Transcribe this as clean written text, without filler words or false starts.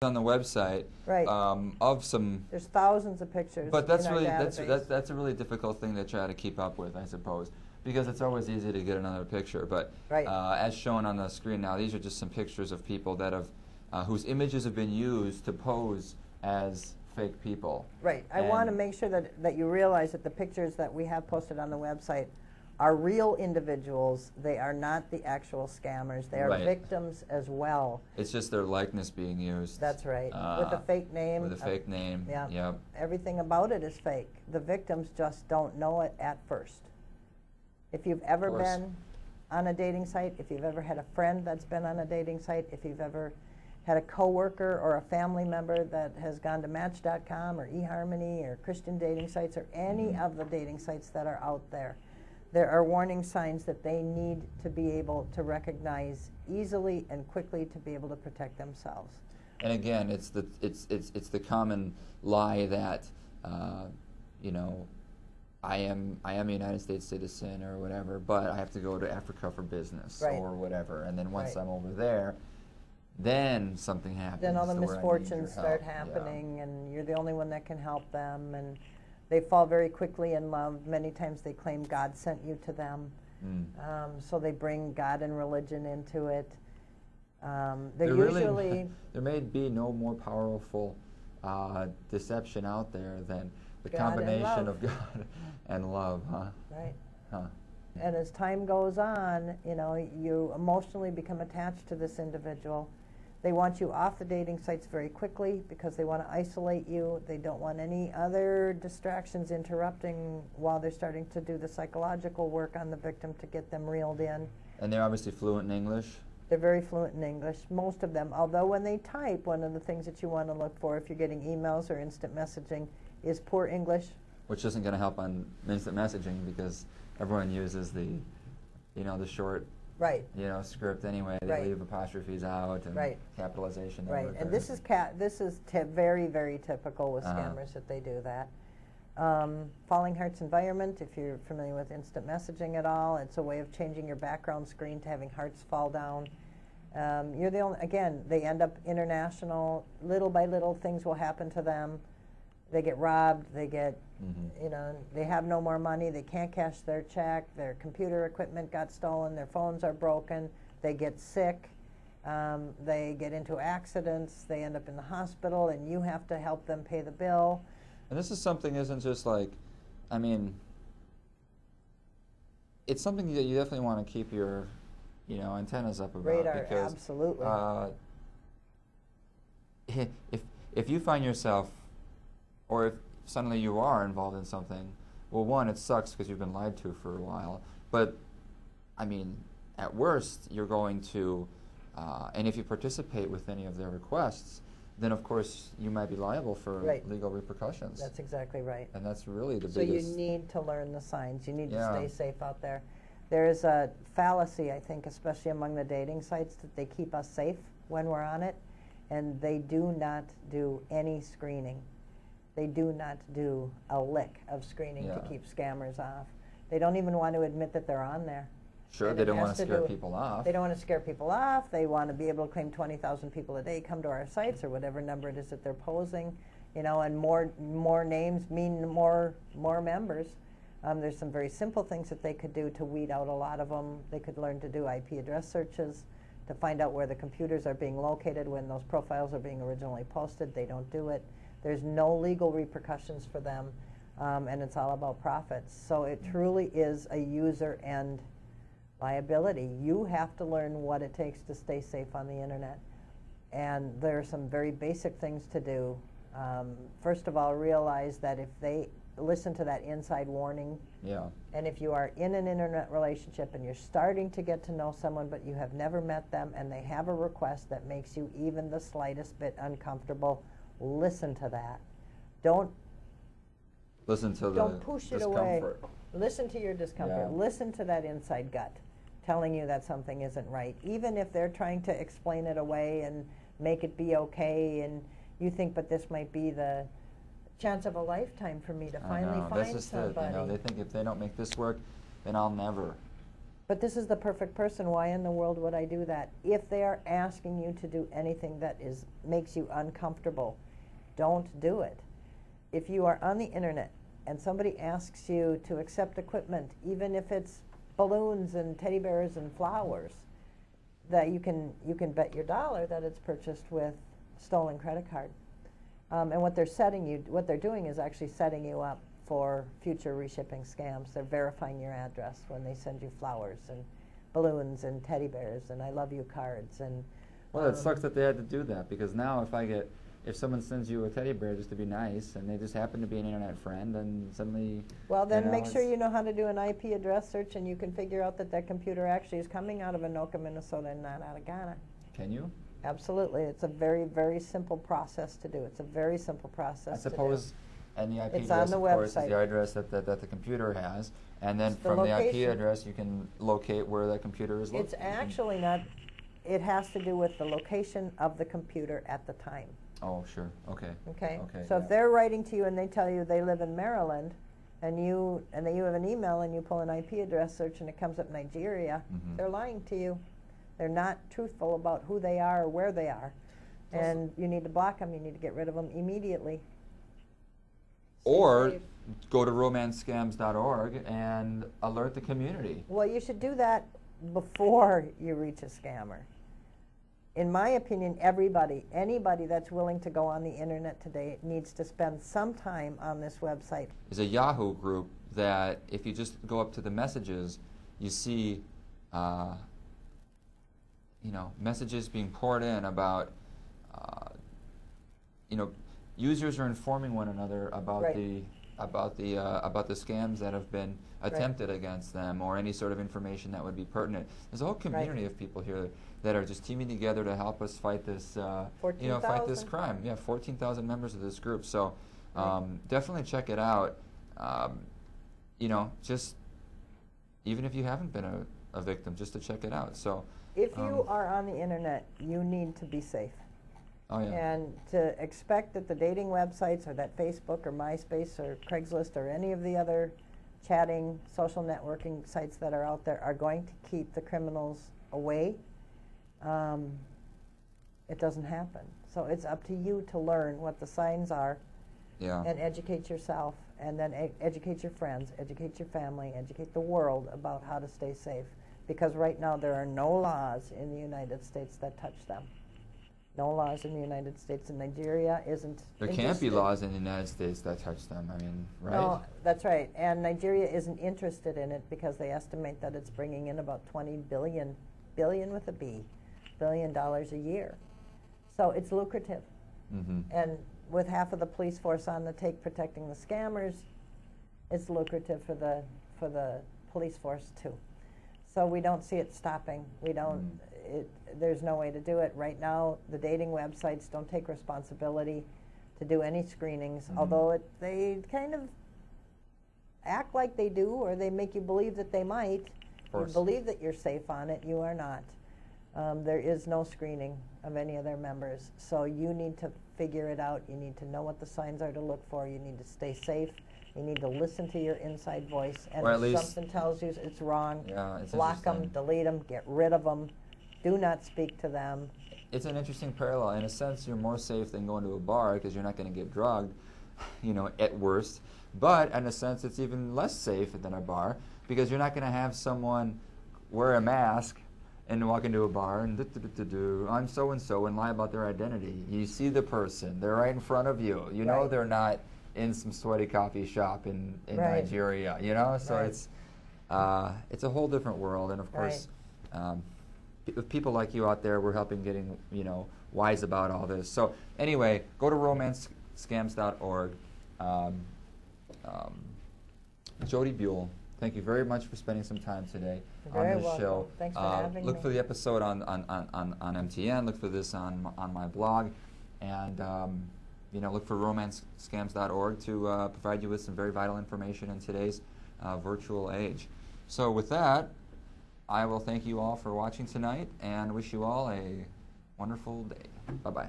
on the website Right. Of some. There's thousands of pictures. But that's in our really database. that's a really difficult thing to try to keep up with, I suppose, because it's always easy to get another picture. But Right. As shown on the screen now, these are just some pictures of people that have whose images have been used to pose as fake people. Right. I want to make sure that you realize that the pictures that we have posted on the website are real individuals. They are not the actual scammers. They are Right. victims as well. It's just their likeness being used. That's right. With a fake name. With a fake name. Yeah. Yep. Everything about it is fake. The victims just don't know it at first. If you've ever been on a dating site, if you've ever had a friend that's been on a dating site, if you've ever had a coworker or a family member that has gone to Match.com or eHarmony or Christian dating sites or any of the dating sites that are out there, there are warning signs that they need to be able to recognize easily and quickly to be able to protect themselves. And again, it's the common lie that you know, I am a United States citizen or whatever, but I have to go to Africa for business or whatever, and then once I'm over there, then something happens. Then all the misfortunes start happening, and you're the only one that can help them, and they fall very quickly in love. Many times they claim God sent you to them, so they bring God and religion into it. There may be no more powerful deception out there than the combination of God and love, huh? Right. Huh. And as time goes on, you know, you emotionally become attached to this individual. They want you off the dating sites very quickly because they want to isolate you. They don't want any other distractions interrupting while they're starting to do the psychological work on the victim to get them reeled in. And they're obviously fluent in English? They're very fluent in English, most of them. Although when they type, one of the things that you want to look for if you're getting emails or instant messaging is poor English. Which isn't going to help on instant messaging because everyone uses the, you know, the short, you know, script anyway. They leave apostrophes out and capitalization. Right, and this is very, very typical with scammers that they do that. Falling Hearts environment, if you're familiar with instant messaging at all, it's a way of changing your background screen to having hearts fall down. You're the only, again, they end up international. Little by little, things will happen to them. They get robbed, they get, you know, they have no more money, they can't cash their check, their computer equipment got stolen, their phones are broken, they get sick, they get into accidents, they end up in the hospital, and you have to help them pay the bill. And this is something isn't just like, I mean, it's something that you definitely want to keep your, you know, antennas up about. Radar, because, absolutely. If you find yourself, or if suddenly you are involved in something, well, one, it sucks because you've been lied to for a while, but, I mean, at worst, you're going to, and if you participate with any of their requests, then of course you might be liable for legal repercussions. That's exactly right. And that's really the biggest. So you need to learn the signs. You need to stay safe out there. There is a fallacy, I think, especially among the dating sites, that they keep us safe when we're on it, and they do not do any screening. They do not do a lick of screening to keep scammers off. They don't even want to admit that they're on there. Sure, they don't want to scare people off. They don't want to scare people off. They want to be able to claim 20,000 people a day come to our sites, or whatever number it is that they're posing, you know, and more names mean more members. There's some very simple things that they could do to weed out a lot of them. They could learn to do IP address searches to find out where the computers are being located when those profiles are being originally posted. They don't do it. There's no legal repercussions for them, and it's all about profits. So it truly is a user end liability. You have to learn what it takes to stay safe on the internet. And there are some very basic things to do. First of all, realize that if they listen to that inside warning, and if you are in an internet relationship and you're starting to get to know someone but you have never met them and they have a request that makes you even the slightest bit uncomfortable, listen to that. Don't push it away. Listen to your discomfort. Listen to that inside gut telling you that something isn't right. Even if they're trying to explain it away and make it be okay, and you think, but this might be the chance of a lifetime for me to finally find somebody. You know, they think if they don't make this work, then I'll never. But this is the perfect person. Why in the world would I do that? If they are asking you to do anything that makes you uncomfortable, don't do it. If you are on the internet and somebody asks you to accept equipment, even if it's balloons and teddy bears and flowers, that you can bet your dollar that it's purchased with stolen credit card. And what they're doing is actually setting you up for future reshipping scams. They're verifying your address when they send you flowers and balloons and teddy bears and I love you cards. And well, it sucks that they had to do that, because now if someone sends you a teddy bear just to be nice and they just happen to be an internet friend, and suddenly, well, then make sure you know how to do an IP address search, and you can figure out that computer actually is coming out of Anoka, Minnesota, and not out of Ghana. Can you? Absolutely. It's a very, very simple process to do. It's a very simple process. I suppose, and the IP it's address, on the of course, website. is the address that the computer has, and then It's the from the location. IP address you can locate where that computer is located. It's actually not. It has to do with the location of the computer at the time. Oh, sure. Okay. Okay. Okay. So if they're writing to you and they tell you they live in Maryland, and you have an email and you pull an IP address search and it comes up Nigeria, they're lying to you. They're not truthful about who they are or where they are, and you need to block them. You need to get rid of them immediately. Or go to romancescams.org and alert the community. Well, you should do that before you reach a scammer. In my opinion, anybody that's willing to go on the internet today needs to spend some time on this website. There's a Yahoo group that if you just go up to the messages, you see messages being poured in about users are informing one another about Right. about the scams that have been attempted against them, or any sort of information that would be pertinent. There's a whole community of people here that are just teaming together to help us fight this fight this crime. Yeah, 14,000 members of this group. So definitely check it out. Just even if you haven't been a victim, just to check it out. So if you are on the internet, you need to be safe. Oh, yeah. And to expect that the dating websites or that Facebook or MySpace or Craigslist or any of the other chatting, social networking sites that are out there are going to keep the criminals away, it doesn't happen. So it's up to you to learn what the signs are and educate yourself, and then educate your friends, educate your family, educate the world about how to stay safe. Because right now there are no laws in the United States that touch them. No laws in the United States, and Nigeria isn't There can't be laws in the United States that touch them. I mean, right? No, that's right. And Nigeria isn't interested in it because they estimate that it's bringing in about $20 billion with a B, $billion a year. So it's lucrative. And with half of the police force on the take protecting the scammers, it's lucrative for the police force too. So we don't see it stopping. We don't. There's no way to do it right now. The dating websites don't take responsibility to do any screenings, although they kind of act like they do, or they make you believe that they might. You believe that you're safe on it. You are not. There is no screening of any of their members. So you need to figure it out. You need to know what the signs are to look for. You need to stay safe. You need to listen to your inside voice. And if something tells you it's wrong, block them, delete them, get rid of them. Do not speak to them. It's an interesting parallel. In a sense, you're more safe than going to a bar because you're not going to get drugged, at worst. But in a sense, it's even less safe than a bar because you're not going to have someone wear a mask and walk into a bar and I'm so-and-so and lie about their identity. You see the person. They're right in front of you. You know they're not in some sweaty coffee shop in Nigeria, So it's a whole different world. And, of course, with people like you out there, we're helping getting, wise about all this. So anyway, go to romancescams.org. Jody Buell, thank you very much for spending some time today on this show. Thanks for having me. Look for the episode on MTN. Look for this on my blog, and look for romancescams.org to provide you with some very vital information in today's virtual age. So with that, I will thank you all for watching tonight and wish you all a wonderful day. Bye-bye.